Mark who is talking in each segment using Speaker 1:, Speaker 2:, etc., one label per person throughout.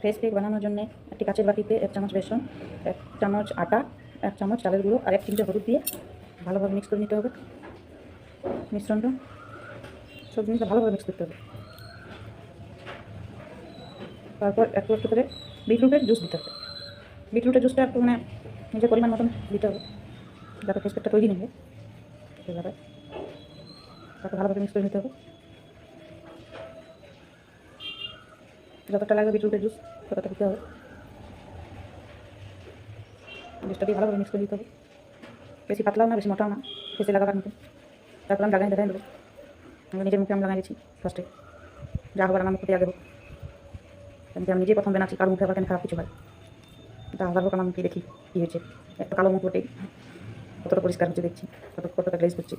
Speaker 1: Face pack বানানোর জন্য একটি কাচের বাটিতে 1 চামচ বেসন, 1 চামচ আটা, 1 চামচ চালের গুঁড়ো আর 1 চিমটে হলুদ দিয়ে ভালোভাবে মিক্স করে নিতে হবে। মিশ্রণটা সব জিনিসটা ভালোভাবে মিক্স করতে হবে। তারপর একটু একটু করে বিটরুটের জুস দিতে হবে। বিটরুটের জুসটা একটু মানে নিজের পরিমাণ মতন দিতে হবে, যাতে ফেস প্যাকটা তৈরি নেবে সেভাবে। তারপর ভালোভাবে মিক্স করে নিতে হবে। যতটা লাগবে বিটরুটের জুস ততটা দিতে হবে। জুসটা দিয়ে ভালোভাবে মিক্স করে দিতে হবে, বেশি পাতলাও না বেশি মোটাও না, ফেসে লাগাবার মতো। তারপর আমি লাগাই দেখাই দেবো। আমি নিজের মুখে আমি লাগাই দিচ্ছি ফার্স্টে, যা হবার আমার মুখে আগে হোক। আমি নিজে প্রথম বানাচ্ছি, কারো মুখে আবার কেন খারাপ কিছু হয়, এটা আবার হোক আমার মুখে দেখি কী হয়েছে। একটা কালো মুখ ওঠে, কতটা পরিষ্কার হচ্ছে দেখছি, কতটা গ্লেজ করছি।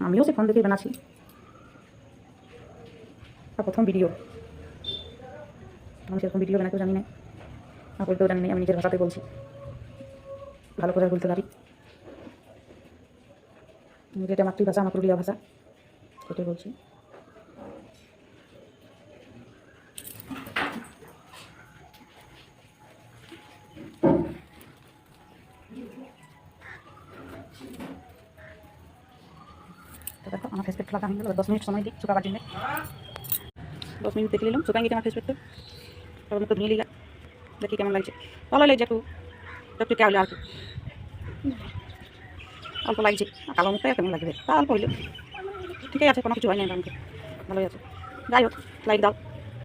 Speaker 1: আমিও সে ফোন দেখেই বানাচ্ছি, আর প্রথম ভিডিও। আমি সেরকম ভিডিও বানাতেও জানি না, আর বলতেও জানি না, আমি নিজের ভাষাতে বলছি, ভালো করে বলতে পারি। যেটা মাতৃভাষা, আমার পুরুলিয়া ভাষা, সেটাই বলছি। তো দেখো আমার ফেস প্যাকটা লাগা হয়ে গেল। 10 মিনিট সময় দিই শুকাবার জন্য। 10 মিনিট দেখে নিলাম, শুকাই গেছে আমার ফেস প্যাকটা। তারপর তো ধুয়ে নিলাম, দেখি কেমন লাগছে। ভালো লাগছে, একটু একটু কেমন আর কি অল্প লাগছে। কালো মুখটাই কেমন লাগবে তা অল্প হইলো, ঠিকই আছে, কোনো কিছু হয় না, আমাকে ভালোই আছে। যাই হোক, লাইক দাও।